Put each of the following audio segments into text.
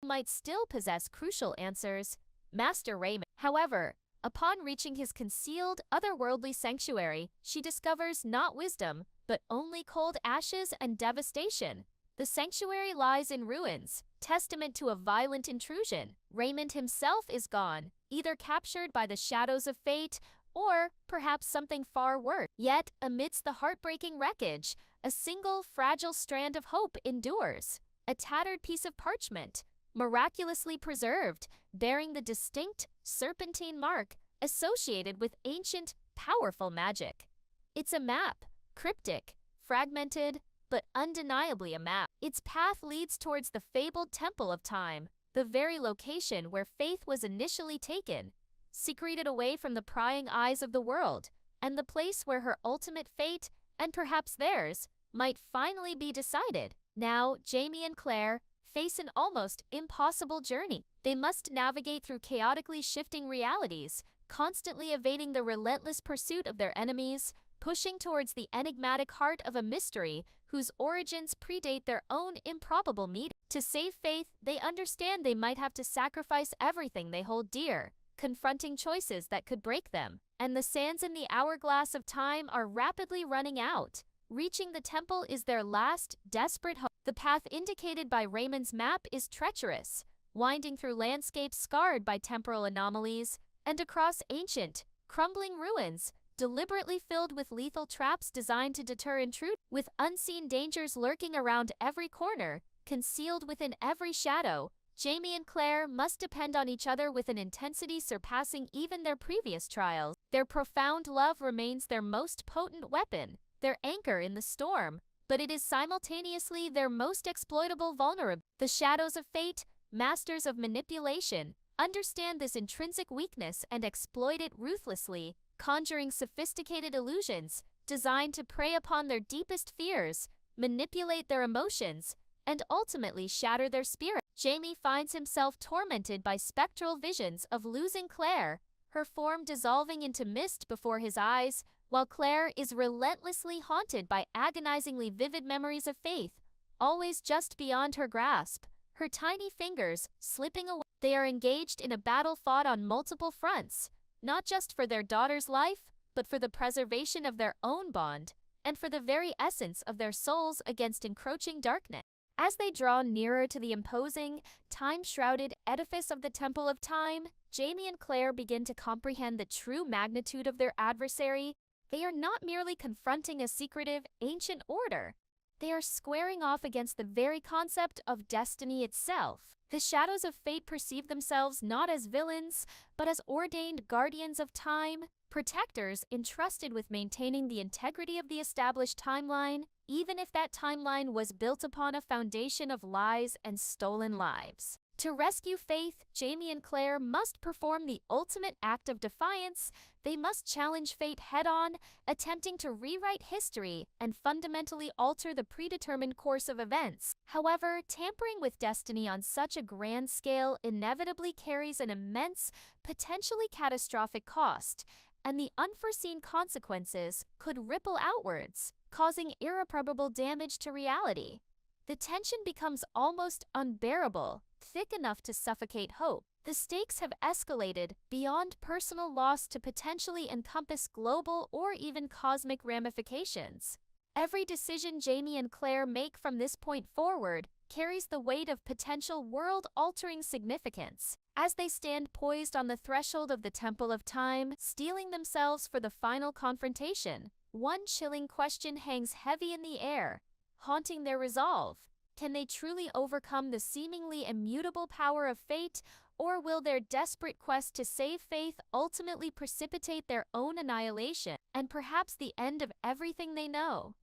might still possess crucial answers. Master Raymond. However, upon reaching his concealed, otherworldly sanctuary, she discovers not wisdom, but only cold ashes and devastation. The sanctuary lies in ruins, testament to a violent intrusion. Raymond himself is gone, either captured by the shadows of fate, or perhaps something far worse. Yet, amidst the heartbreaking wreckage, a single fragile strand of hope endures. A tattered piece of parchment, miraculously preserved, bearing the distinct serpentine mark associated with ancient, powerful magic. It's a map, cryptic, fragmented, but undeniably a map. Its path leads towards the fabled Temple of Time, the very location where Faith was initially taken, secreted away from the prying eyes of the world, and the place where her ultimate fate, and perhaps theirs, might finally be decided. Now, Jamie and Claire face an almost impossible journey. They must navigate through chaotically shifting realities, constantly evading the relentless pursuit of their enemies, pushing towards the enigmatic heart of a mystery whose origins predate their own improbable meeting. To save Faith, they understand they might have to sacrifice everything they hold dear, confronting choices that could break them. And the sands in the hourglass of time are rapidly running out. Reaching the temple is their last, desperate hope. The path indicated by Raymond's map is treacherous, winding through landscapes scarred by temporal anomalies, and across ancient, crumbling ruins, deliberately filled with lethal traps designed to deter intruders. With unseen dangers lurking around every corner, concealed within every shadow, Jamie and Claire must depend on each other with an intensity surpassing even their previous trials. Their profound love remains their most potent weapon, their anchor in the storm, but it is simultaneously their most exploitable vulnerability. The shadows of fate, masters of manipulation, understand this intrinsic weakness and exploit it ruthlessly, conjuring sophisticated illusions designed to prey upon their deepest fears, manipulate their emotions, and ultimately shatter their spirit. Jamie finds himself tormented by spectral visions of losing Claire, her form dissolving into mist before his eyes, while Claire is relentlessly haunted by agonizingly vivid memories of Faith, always just beyond her grasp, her tiny fingers slipping away. They are engaged in a battle fought on multiple fronts, not just for their daughter's life, but for the preservation of their own bond, and for the very essence of their souls against encroaching darkness. As they draw nearer to the imposing, time-shrouded edifice of the Temple of Time, Jamie and Claire begin to comprehend the true magnitude of their adversary. They are not merely confronting a secretive, ancient order. They are squaring off against the very concept of destiny itself. The shadows of fate perceive themselves not as villains, but as ordained guardians of time, protectors entrusted with maintaining the integrity of the established timeline, even if that timeline was built upon a foundation of lies and stolen lives. To rescue Faith, Jamie and Claire must perform the ultimate act of defiance. They must challenge fate head-on, attempting to rewrite history and fundamentally alter the predetermined course of events. However, tampering with destiny on such a grand scale inevitably carries an immense, potentially catastrophic cost, and the unforeseen consequences could ripple outwards, causing irreparable damage to reality. The tension becomes almost unbearable, thick enough to suffocate hope. The stakes have escalated beyond personal loss to potentially encompass global or even cosmic ramifications. Every decision Jamie and Claire make from this point forward carries the weight of potential world-altering significance. As they stand poised on the threshold of the Temple of Time, steeling themselves for the final confrontation, one chilling question hangs heavy in the air, haunting their resolve. Can they truly overcome the seemingly immutable power of fate, or will their desperate quest to save Faith ultimately precipitate their own annihilation, and perhaps the end of everything they know?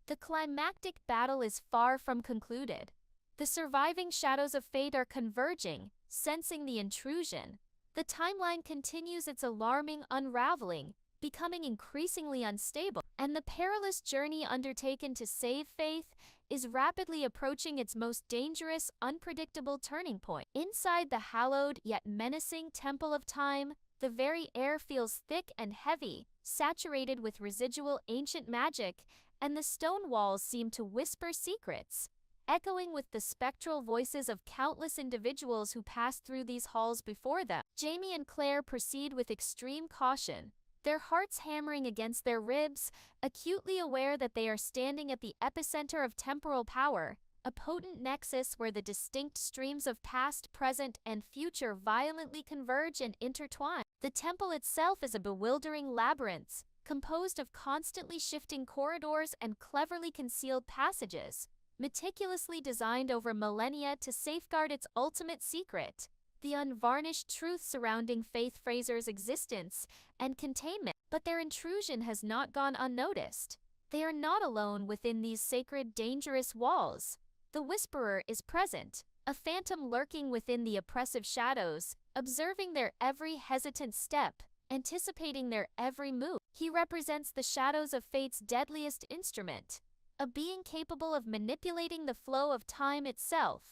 The climactic battle is far from concluded. The surviving shadows of fate are converging, sensing the intrusion. The timeline continues its alarming unraveling, becoming increasingly unstable, and the perilous journey undertaken to save Faith is rapidly approaching its most dangerous, unpredictable turning point. Inside the hallowed yet menacing Temple of Time, the very air feels thick and heavy, saturated with residual ancient magic, and the stone walls seem to whisper secrets. echoing with the spectral voices of countless individuals who passed through these halls before them. Jamie and Claire proceed with extreme caution, their hearts hammering against their ribs, acutely aware that they are standing at the epicenter of temporal power, a potent nexus where the distinct streams of past, present, and future violently converge and intertwine. The temple itself is a bewildering labyrinth, composed of constantly shifting corridors and cleverly concealed passages, meticulously designed over millennia to safeguard its ultimate secret, the unvarnished truth surrounding Faith Fraser's existence and containment. But their intrusion has not gone unnoticed. They are not alone within these sacred, dangerous walls. The Whisperer is present, a phantom lurking within the oppressive shadows, observing their every hesitant step, anticipating their every move. He represents the shadows of fate's deadliest instrument, a being capable of manipulating the flow of time itself,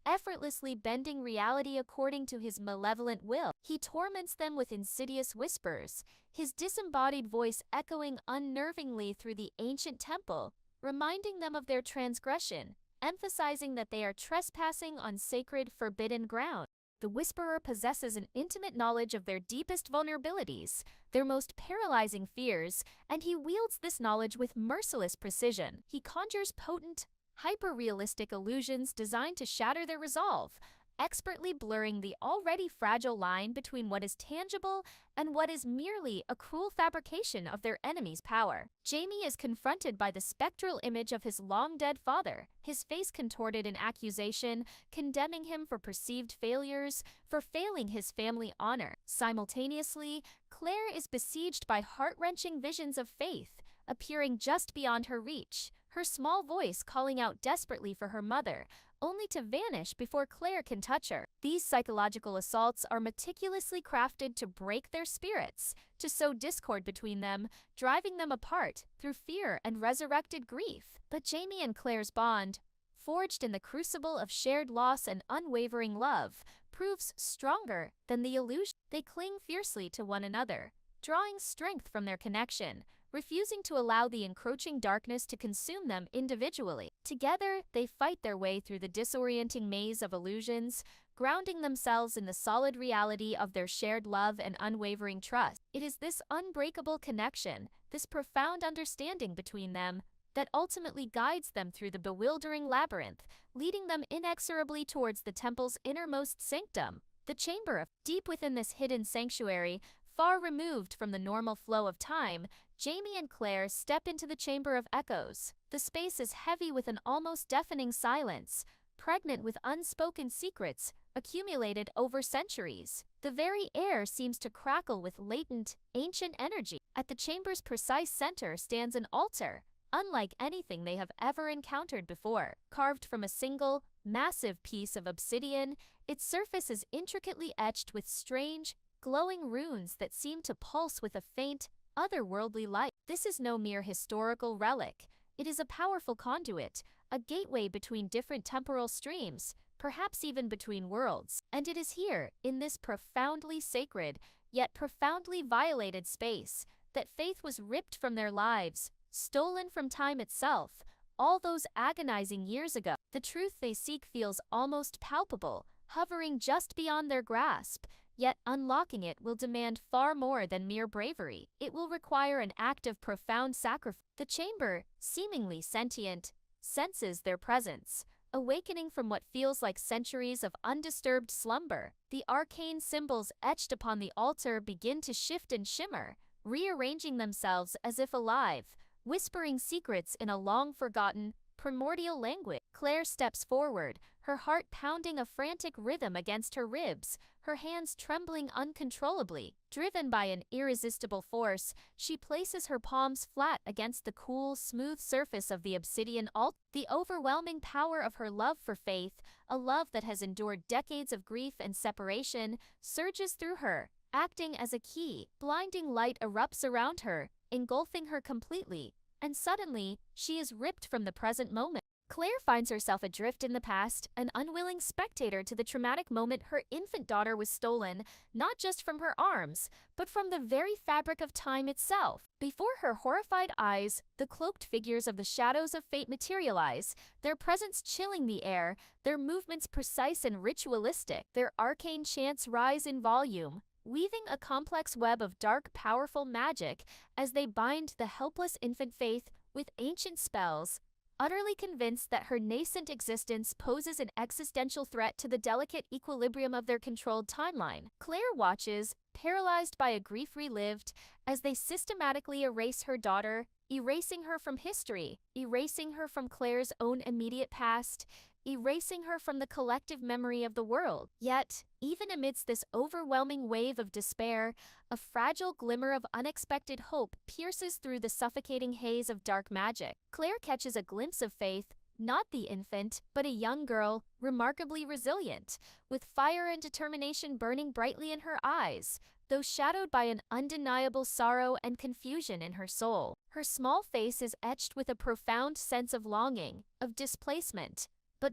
effortlessly bending reality according to his malevolent will. He torments them with insidious whispers, his disembodied voice echoing unnervingly through the ancient temple, reminding them of their transgression, emphasizing that they are trespassing on sacred, forbidden ground. The Whisperer possesses an intimate knowledge of their deepest vulnerabilities, their most paralyzing fears, and he wields this knowledge with merciless precision. He conjures potent, hyper-realistic illusions designed to shatter their resolve, expertly blurring the already fragile line between what is tangible and what is merely a cruel fabrication of their enemy's power. Jamie is confronted by the spectral image of his long-dead father, his face contorted in accusation, condemning him for perceived failures, for failing his family honor. Simultaneously, Claire is besieged by heart-wrenching visions of Faith, appearing just beyond her reach, her small voice calling out desperately for her mother, only to vanish before Claire can touch her. These psychological assaults are meticulously crafted to break their spirits, to sow discord between them, driving them apart through fear and resurrected grief. But Jamie and Claire's bond, forged in the crucible of shared loss and unwavering love, proves stronger than the illusion. They cling fiercely to one another, drawing strength from their connection, refusing to allow the encroaching darkness to consume them individually. Together, they fight their way through the disorienting maze of illusions, grounding themselves in the solid reality of their shared love and unwavering trust. It is this unbreakable connection, this profound understanding between them, that ultimately guides them through the bewildering labyrinth, leading them inexorably towards the temple's innermost sanctum, the chamber of. Deep within this hidden sanctuary, far removed from the normal flow of time, Jamie and Claire step into the Chamber of Echoes. The space is heavy with an almost deafening silence, pregnant with unspoken secrets accumulated over centuries. The very air seems to crackle with latent, ancient energy. At the chamber's precise center stands an altar, unlike anything they have ever encountered before. Carved from a single, massive piece of obsidian, its surface is intricately etched with strange, glowing runes that seem to pulse with a faint, otherworldly light. This is no mere historical relic. It is a powerful conduit, a gateway between different temporal streams, perhaps even between worlds. And it is here, in this profoundly sacred, yet profoundly violated space, that faith was ripped from their lives, stolen from time itself, all those agonizing years ago. The truth they seek feels almost palpable, hovering just beyond their grasp. Yet unlocking it will demand far more than mere bravery. It will require an act of profound sacrifice. The chamber, seemingly sentient, senses their presence, awakening from what feels like centuries of undisturbed slumber. The arcane symbols etched upon the altar begin to shift and shimmer, rearranging themselves as if alive, whispering secrets in a long-forgotten, primordial language. Claire steps forward, her heart pounding a frantic rhythm against her ribs, her hands trembling uncontrollably. Driven by an irresistible force, she places her palms flat against the cool, smooth surface of the obsidian altar. The overwhelming power of her love for Faith, a love that has endured decades of grief and separation, surges through her, acting as a key. Blinding light erupts around her, engulfing her completely, and suddenly, she is ripped from the present moment. Claire finds herself adrift in the past, an unwilling spectator to the traumatic moment her infant daughter was stolen, not just from her arms, but from the very fabric of time itself. Before her horrified eyes, the cloaked figures of the shadows of fate materialize, their presence chilling the air, their movements precise and ritualistic, their arcane chants rise in volume, weaving a complex web of dark, powerful magic as they bind the helpless infant Faith with ancient spells. Utterly convinced that her nascent existence poses an existential threat to the delicate equilibrium of their controlled timeline, Claire watches, paralyzed by a grief relived, as they systematically erase her daughter, erasing her from history, erasing her from Claire's own immediate past, erasing her from the collective memory of the world. Yet, even amidst this overwhelming wave of despair, a fragile glimmer of unexpected hope pierces through the suffocating haze of dark magic. Claire catches a glimpse of Faith, not the infant, but a young girl, remarkably resilient, with fire and determination burning brightly in her eyes, though shadowed by an undeniable sorrow and confusion in her soul. Her small face is etched with a profound sense of longing, of displacement,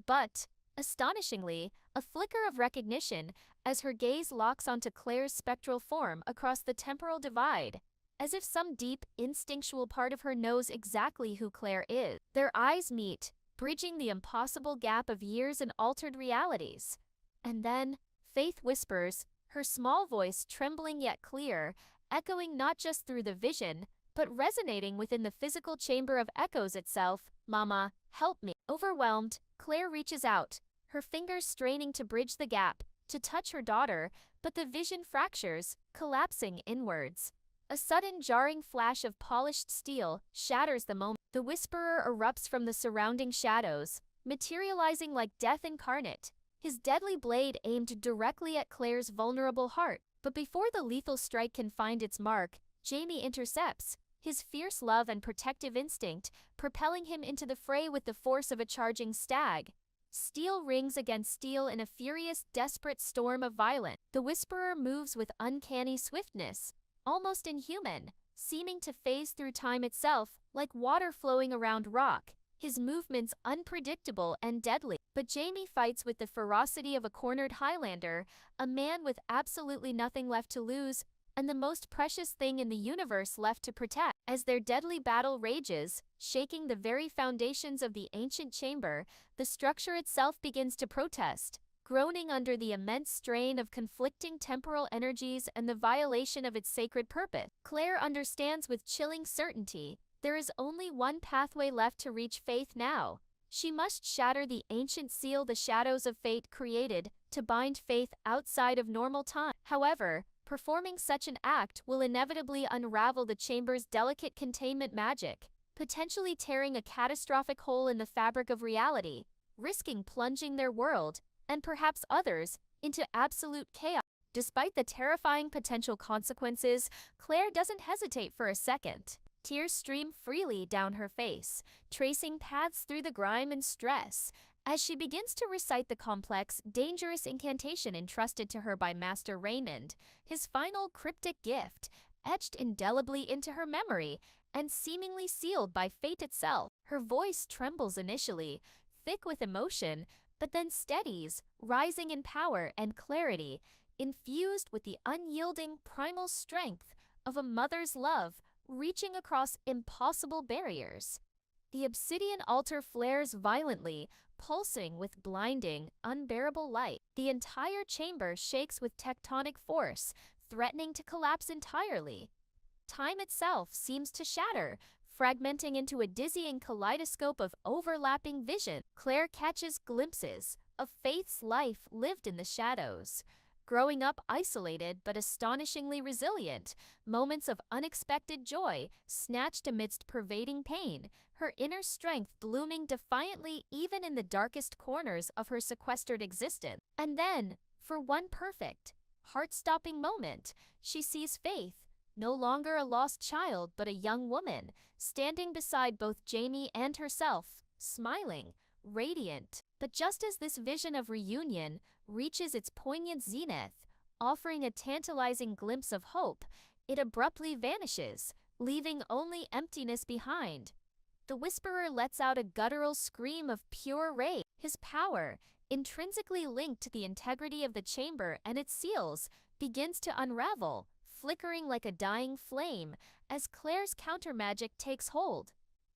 but, astonishingly, a flicker of recognition as her gaze locks onto Claire's spectral form across the temporal divide, as if some deep, instinctual part of her knows exactly who Claire is. Their eyes meet, bridging the impossible gap of years and altered realities. And then, Faith whispers, her small voice trembling yet clear, echoing not just through the vision, but resonating within the physical chamber of echoes itself, "Mama, help me." Overwhelmed, Claire reaches out, her fingers straining to bridge the gap, to touch her daughter, but the vision fractures, collapsing inwards. A sudden jarring flash of polished steel shatters the moment. The whisperer erupts from the surrounding shadows, materializing like death incarnate, his deadly blade aimed directly at Claire's vulnerable heart. But before the lethal strike can find its mark, Jamie intercepts, his fierce love and protective instinct propelling him into the fray with the force of a charging stag. Steel rings against steel in a furious, desperate storm of violence. The Whisperer moves with uncanny swiftness, almost inhuman, seeming to phase through time itself, like water flowing around rock, his movements unpredictable and deadly. But Jamie fights with the ferocity of a cornered Highlander, a man with absolutely nothing left to lose, and the most precious thing in the universe left to protect. As their deadly battle rages, shaking the very foundations of the ancient chamber, the structure itself begins to protest, groaning under the immense strain of conflicting temporal energies and the violation of its sacred purpose. Claire understands with chilling certainty, there is only one pathway left to reach Faith now. She must shatter the ancient seal the shadows of fate created to bind Faith outside of normal time. However, performing such an act will inevitably unravel the chamber's delicate containment magic, potentially tearing a catastrophic hole in the fabric of reality, risking plunging their world, and perhaps others, into absolute chaos. Despite the terrifying potential consequences, Claire doesn't hesitate for a second. Tears stream freely down her face, tracing paths through the grime and stress, as she begins to recite the complex, dangerous incantation entrusted to her by Master Raymond, his final cryptic gift, etched indelibly into her memory and seemingly sealed by fate itself. Her voice trembles initially, thick with emotion, but then steadies, rising in power and clarity, infused with the unyielding primal strength of a mother's love, reaching across impossible barriers. The obsidian altar flares violently, pulsing with blinding, unbearable light. The entire chamber shakes with tectonic force, threatening to collapse entirely. Time itself seems to shatter, fragmenting into a dizzying kaleidoscope of overlapping vision. Claire catches glimpses of Faith's life lived in the shadows. Growing up isolated but astonishingly resilient, moments of unexpected joy snatched amidst pervading pain, her inner strength blooming defiantly even in the darkest corners of her sequestered existence. And then, for one perfect, heart-stopping moment, she sees Faith, no longer a lost child but a young woman, standing beside both Jamie and herself, smiling, radiant. But just as this vision of reunion reaches its poignant zenith, offering a tantalizing glimpse of hope, it abruptly vanishes, leaving only emptiness behind. The Whisperer lets out a guttural scream of pure rage. His power, intrinsically linked to the integrity of the chamber and its seals, begins to unravel, flickering like a dying flame as Claire's counter-magic takes hold.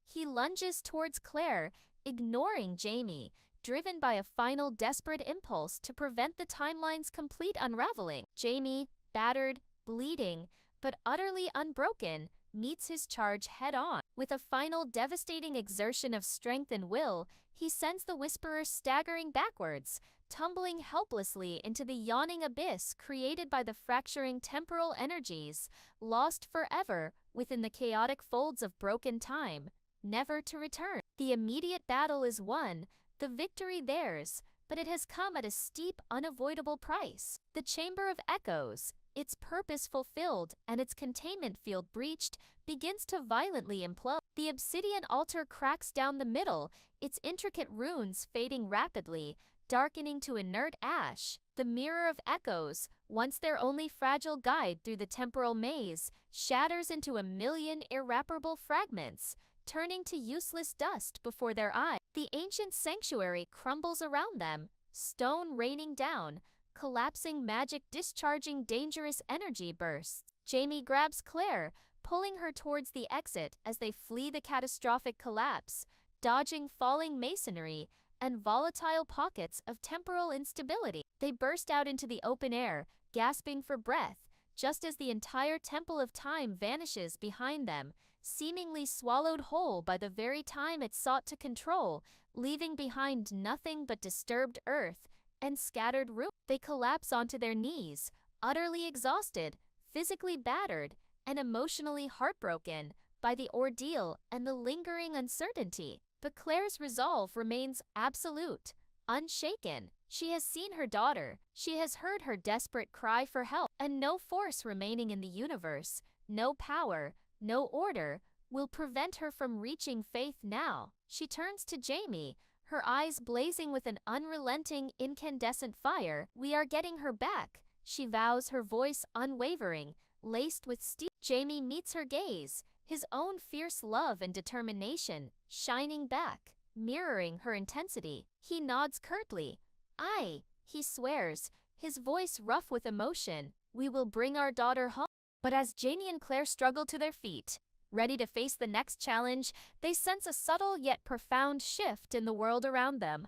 He lunges towards Claire, ignoring Jamie, driven by a final desperate impulse to prevent the timeline's complete unraveling. Jamie, battered, bleeding, but utterly unbroken, meets his charge head-on. With a final devastating exertion of strength and will, he sends the Whisperer staggering backwards, tumbling helplessly into the yawning abyss created by the fracturing temporal energies, lost forever within the chaotic folds of broken time, never to return. The immediate battle is won, the victory theirs, but it has come at a steep, unavoidable price. The Chamber of Echoes, its purpose fulfilled and its containment field breached, begins to violently implode. The obsidian altar cracks down the middle, its intricate runes fading rapidly, darkening to inert ash. The Mirror of Echoes, once their only fragile guide through the temporal maze, shatters into a million irreparable fragments, turning to useless dust before their eyes. The ancient sanctuary crumbles around them, stone raining down, collapsing magic discharging dangerous energy bursts. Jamie grabs Claire, pulling her towards the exit as they flee the catastrophic collapse, dodging falling masonry and volatile pockets of temporal instability. They burst out into the open air, gasping for breath, just as the entire Temple of Time vanishes behind them, seemingly swallowed whole by the very time it sought to control, leaving behind nothing but disturbed earth and scattered ruins. They collapse onto their knees, utterly exhausted, physically battered, and emotionally heartbroken by the ordeal and the lingering uncertainty. But Claire's resolve remains absolute, unshaken. She has seen her daughter, she has heard her desperate cry for help, and no force remaining in the universe, no power, no order, will prevent her from reaching faith now. She turns to Jamie, her eyes blazing with an unrelenting, incandescent fire. "We are getting her back," she vows, her voice unwavering, laced with steel. Jamie meets her gaze, his own fierce love and determination shining back, mirroring her intensity. He nods curtly. "Aye," he swears, his voice rough with emotion, "we will bring our daughter home." But as Jamie and Claire struggle to their feet, ready to face the next challenge, they sense a subtle yet profound shift in the world around them.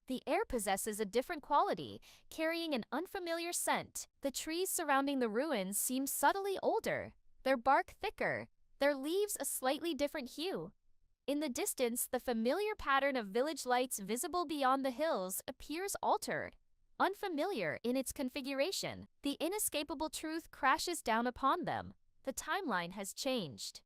The air possesses a different quality, carrying an unfamiliar scent. The trees surrounding the ruins seem subtly older, their bark thicker, their leaves a slightly different hue. In the distance, the familiar pattern of village lights visible beyond the hills appears altered, unfamiliar in its configuration. The inescapable truth crashes down upon them. The timeline has changed.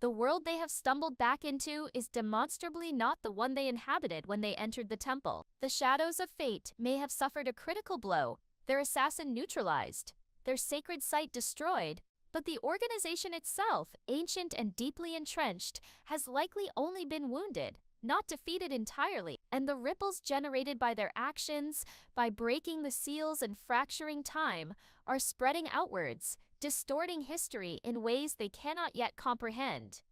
The world they have stumbled back into is demonstrably not the one they inhabited when they entered the temple. The shadows of fate may have suffered a critical blow, their assassin neutralized, their sacred site destroyed, but the organization itself, ancient and deeply entrenched, has likely only been wounded, not defeated entirely, and the ripples generated by their actions, by breaking the seals and fracturing time, are spreading outwards, distorting history in ways they cannot yet comprehend.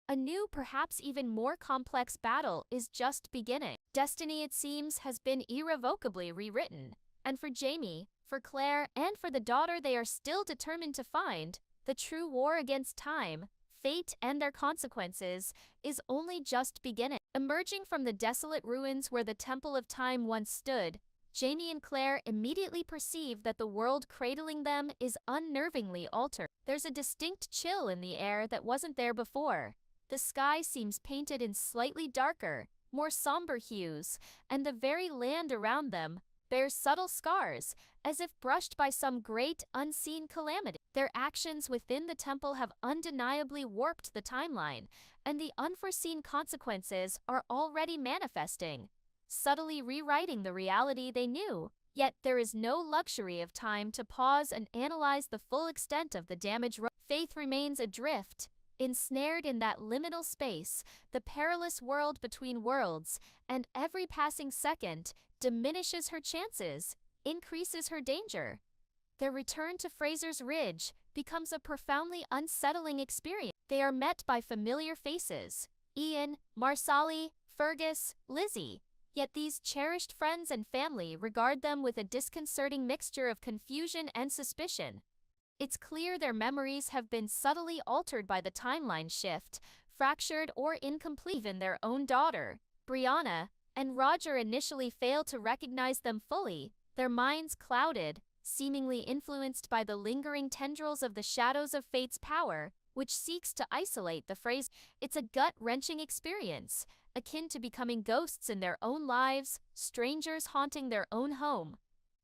A new, perhaps even more complex battle is just beginning. Destiny, it seems, has been irrevocably rewritten, and for Jamie, for Claire, and for the daughter they are still determined to find, the true war against time, fate, and their consequences is only just beginning. Emerging from the desolate ruins where the Temple of Time once stood, Jamie and Claire immediately perceive that the world cradling them is unnervingly altered. There's a distinct chill in the air that wasn't there before. The sky seems painted in slightly darker, more somber hues, and the very land around them bears subtle scars, as if brushed by some great, unseen calamity. Their actions within the temple have undeniably warped the timeline, and the unforeseen consequences are already manifesting, subtly rewriting the reality they knew. Yet there is no luxury of time to pause and analyze the full extent of the damage. Faith remains adrift, ensnared in that liminal space, the perilous world between worlds, and every passing second diminishes her chances, increases her danger. Their return to Fraser's Ridge becomes a profoundly unsettling experience. They are met by familiar faces, Ian, Marsali, Fergus, Lizzie. Yet these cherished friends and family regard them with a disconcerting mixture of confusion and suspicion. It's clear their memories have been subtly altered by the timeline shift, fractured or incomplete. Even their own daughter, Brianna, and Roger initially fail to recognize them fully, their minds clouded, seemingly influenced by the lingering tendrils of the shadows of fate's power, which seeks to isolate the phrase. It's a gut-wrenching experience, akin to becoming ghosts in their own lives, strangers haunting their own home.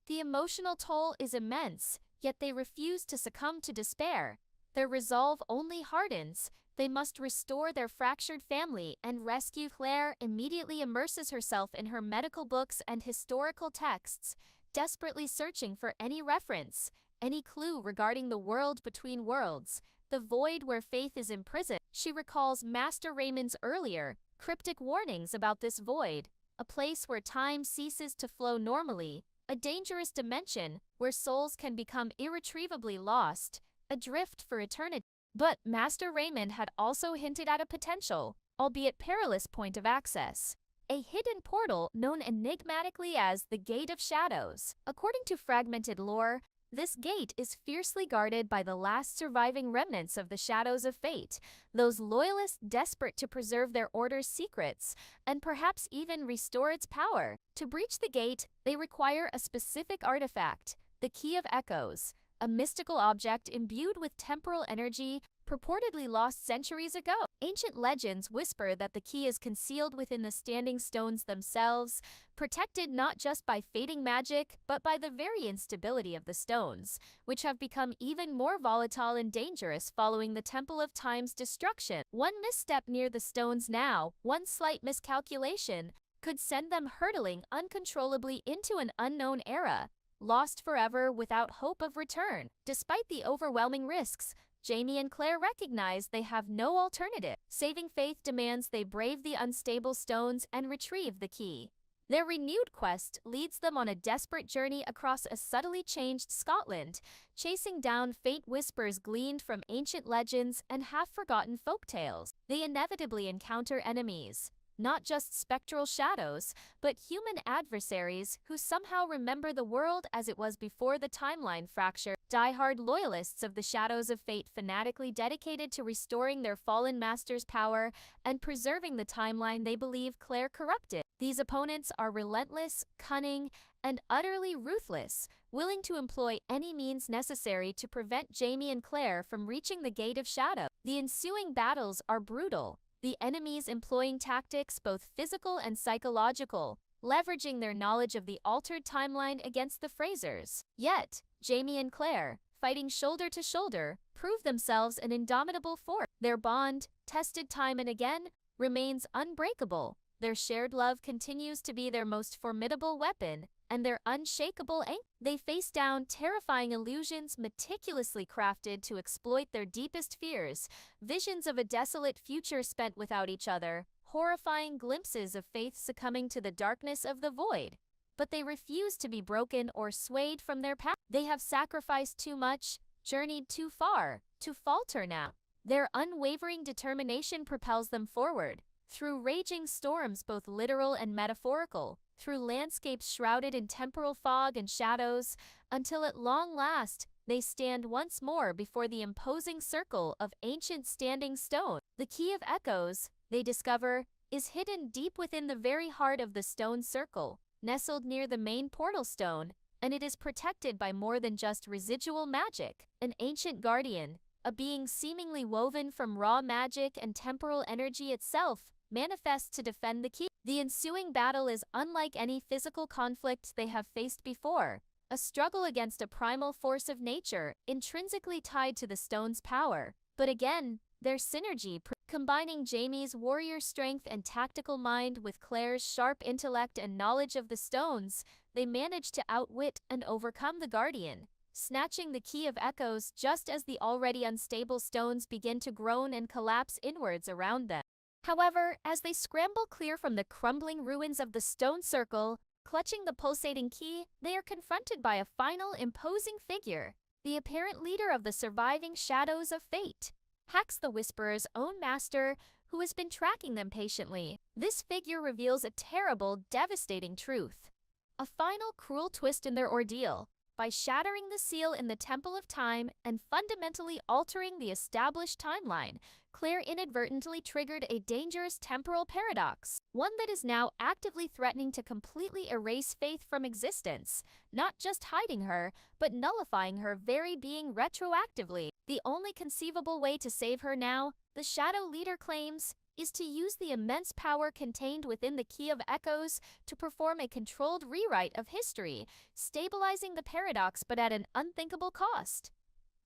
The emotional toll is immense, yet they refuse to succumb to despair. Their resolve only hardens. They must restore their fractured family and rescue. Claire immediately immerses herself in her medical books and historical texts, desperately searching for any reference, any clue regarding the world between worlds, the void where faith is imprisoned. She recalls Master Raymond's earlier, cryptic warnings about this void, a place where time ceases to flow normally, a dangerous dimension where souls can become irretrievably lost, adrift for eternity. But Master Raymond had also hinted at a potential, albeit perilous point of access. A hidden portal known enigmatically as the Gate of Shadows. According to fragmented lore, this gate is fiercely guarded by the last surviving remnants of the Shadows of Fate, those loyalists desperate to preserve their order's secrets, and perhaps even restore its power. To breach the gate, they require a specific artifact, the Key of Echoes, a mystical object imbued with temporal energy, purportedly lost centuries ago. Ancient legends whisper that the key is concealed within the standing stones themselves, protected not just by fading magic, but by the very instability of the stones, which have become even more volatile and dangerous following the Temple of Time's destruction. One misstep near the stones now, one slight miscalculation, could send them hurtling uncontrollably into an unknown era, lost forever without hope of return. Despite the overwhelming risks, Jamie and Claire recognize they have no alternative. Saving faith demands they brave the unstable stones and retrieve the key. Their renewed quest leads them on a desperate journey across a subtly changed Scotland, chasing down faint whispers gleaned from ancient legends and half-forgotten folktales. They inevitably encounter enemies, not just spectral shadows, but human adversaries who somehow remember the world as it was before the timeline fracture. Die-hard loyalists of the Shadows of Fate fanatically dedicated to restoring their fallen master's power and preserving the timeline they believe Claire corrupted. These opponents are relentless, cunning, and utterly ruthless, willing to employ any means necessary to prevent Jamie and Claire from reaching the Gate of Shadow. The ensuing battles are brutal, the enemies employing tactics both physical and psychological, leveraging their knowledge of the altered timeline against the Frasers. Yet, Jamie and Claire, fighting shoulder to shoulder, prove themselves an indomitable force. Their bond, tested time and again, remains unbreakable. Their shared love continues to be their most formidable weapon, and their unshakable anchor. They face down terrifying illusions meticulously crafted to exploit their deepest fears, visions of a desolate future spent without each other, horrifying glimpses of faith succumbing to the darkness of the void. But they refuse to be broken or swayed from their path. They have sacrificed too much, journeyed too far, to falter now. Their unwavering determination propels them forward, through raging storms both literal and metaphorical, through landscapes shrouded in temporal fog and shadows, until at long last, they stand once more before the imposing circle of ancient standing stone. The Key of Echoes, they discover, is hidden deep within the very heart of the stone circle, nestled near the main portal stone, and it is protected by more than just residual magic. An ancient guardian, a being seemingly woven from raw magic and temporal energy itself, manifests to defend the key. The ensuing battle is unlike any physical conflict they have faced before, a struggle against a primal force of nature, intrinsically tied to the stone's power. But again, their synergy, combining Jamie's warrior strength and tactical mind with Claire's sharp intellect and knowledge of the stones, they manage to outwit and overcome the Guardian, snatching the Key of Echoes just as the already unstable stones begin to groan and collapse inwards around them. However, as they scramble clear from the crumbling ruins of the stone circle, clutching the pulsating key, they are confronted by a final imposing figure, the apparent leader of the surviving Shadows of Fate. Hax the Whisperer's own master, who has been tracking them patiently. This figure reveals a terrible, devastating truth. A final cruel twist in their ordeal. By shattering the seal in the Temple of Time and fundamentally altering the established timeline, Claire inadvertently triggered a dangerous temporal paradox, one that is now actively threatening to completely erase Faith from existence, not just hiding her, but nullifying her very being retroactively. The only conceivable way to save her now, the Shadow Leader claims, is to use the immense power contained within the Key of Echoes to perform a controlled rewrite of history, stabilizing the paradox but at an unthinkable cost.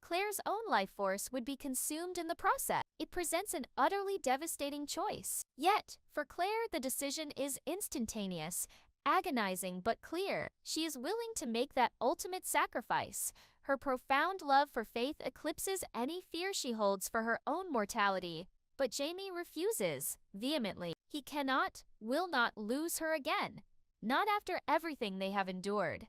Claire's own life force would be consumed in the process. It presents an utterly devastating choice. Yet, for Claire, the decision is instantaneous, agonizing but clear. She is willing to make that ultimate sacrifice. Her profound love for Faith eclipses any fear she holds for her own mortality. But Jamie refuses, vehemently. He cannot, will not lose her again. Not after everything they have endured.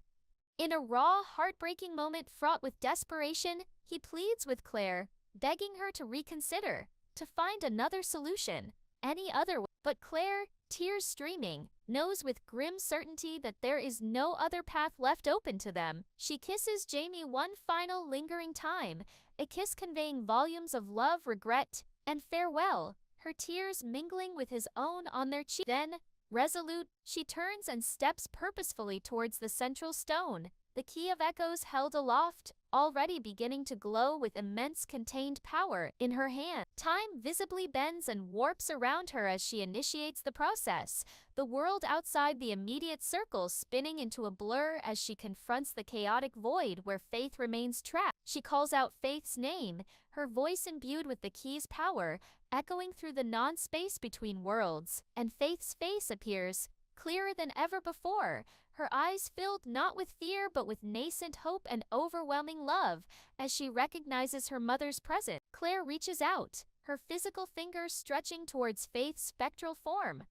In a raw, heartbreaking moment fraught with desperation, he pleads with Claire, begging her to reconsider, to find another solution, any other way. But Claire, tears streaming, knows with grim certainty that there is no other path left open to them. She kisses Jamie one final lingering time, a kiss conveying volumes of love, regret, and farewell, her tears mingling with his own on their cheeks. Then, resolute, she turns and steps purposefully towards the central stone, the Key of Echoes held aloft, already beginning to glow with immense contained power in her hand. Time visibly bends and warps around her as she initiates the process, the world outside the immediate circle spinning into a blur as she confronts the chaotic void where Faith remains trapped. She calls out Faith's name, her voice imbued with the key's power, echoing through the non-space between worlds, and Faith's face appears, clearer than ever before, her eyes filled not with fear but with nascent hope and overwhelming love, as she recognizes her mother's presence. Claire reaches out, her physical fingers stretching towards Faith's spectral form.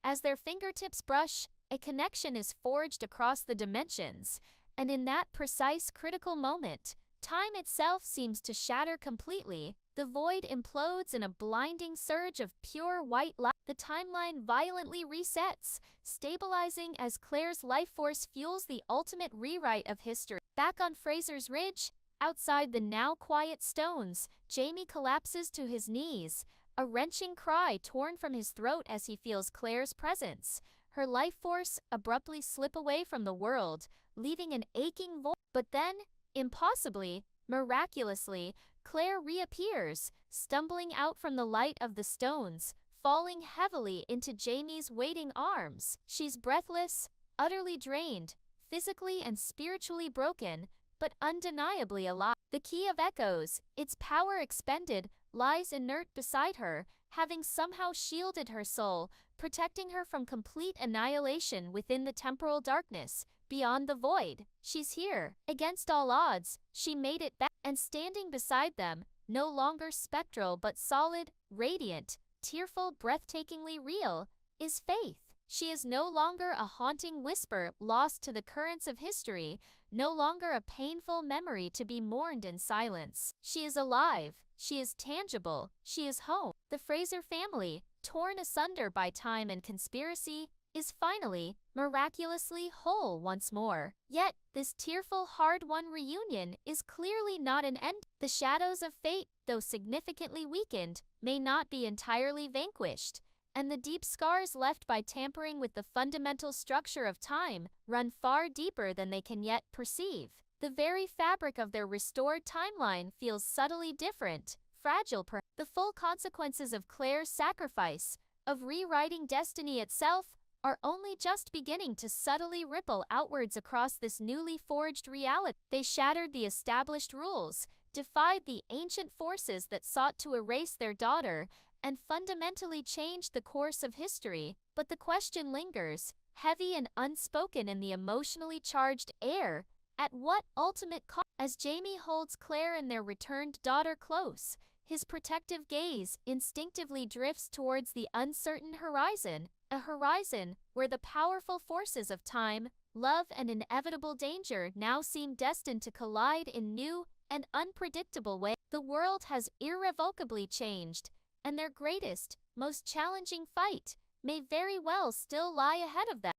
As their fingertips brush, a connection is forged across the dimensions, and in that precise critical moment, time itself seems to shatter completely. The void implodes in a blinding surge of pure white light. The timeline violently resets, stabilizing as Claire's life force fuels the ultimate rewrite of history. Back on Fraser's Ridge, outside the now quiet stones, Jamie collapses to his knees, a wrenching cry torn from his throat as he feels Claire's presence. Her life force abruptly slip away from the world, leaving an aching void. But then, impossibly, miraculously, Claire reappears, stumbling out from the light of the stones, falling heavily into Jamie's waiting arms. She's breathless, utterly drained, physically and spiritually broken, but undeniably alive. The Key of Echoes, its power expended, lies inert beside her, having somehow shielded her soul, protecting her from complete annihilation within the temporal darkness. Beyond the void, she's here. Against all odds, she made it back. And standing beside them, no longer spectral but solid, radiant, tearful, breathtakingly real, is Faith. She is no longer a haunting whisper lost to the currents of history, no longer a painful memory to be mourned in silence. She is alive, she is tangible, she is home. The Fraser family, torn asunder by time and conspiracy, is finally, miraculously whole once more. Yet, this tearful, hard-won reunion is clearly not an end. The shadows of fate, though significantly weakened, may not be entirely vanquished, and the deep scars left by tampering with the fundamental structure of time run far deeper than they can yet perceive. The very fabric of their restored timeline feels subtly different, fragile. The full consequences of Claire's sacrifice, of rewriting destiny itself, are only just beginning to subtly ripple outwards across this newly forged reality. They shattered the established rules, defied the ancient forces that sought to erase their daughter, and fundamentally changed the course of history. But the question lingers, heavy and unspoken in the emotionally charged air, at what ultimate cost? As Jamie holds Claire and their returned daughter close, his protective gaze instinctively drifts towards the uncertain horizon, a horizon where the powerful forces of time, love, and inevitable danger now seem destined to collide in new and unpredictable ways. The world has irrevocably changed, and their greatest, most challenging fight may very well still lie ahead of them.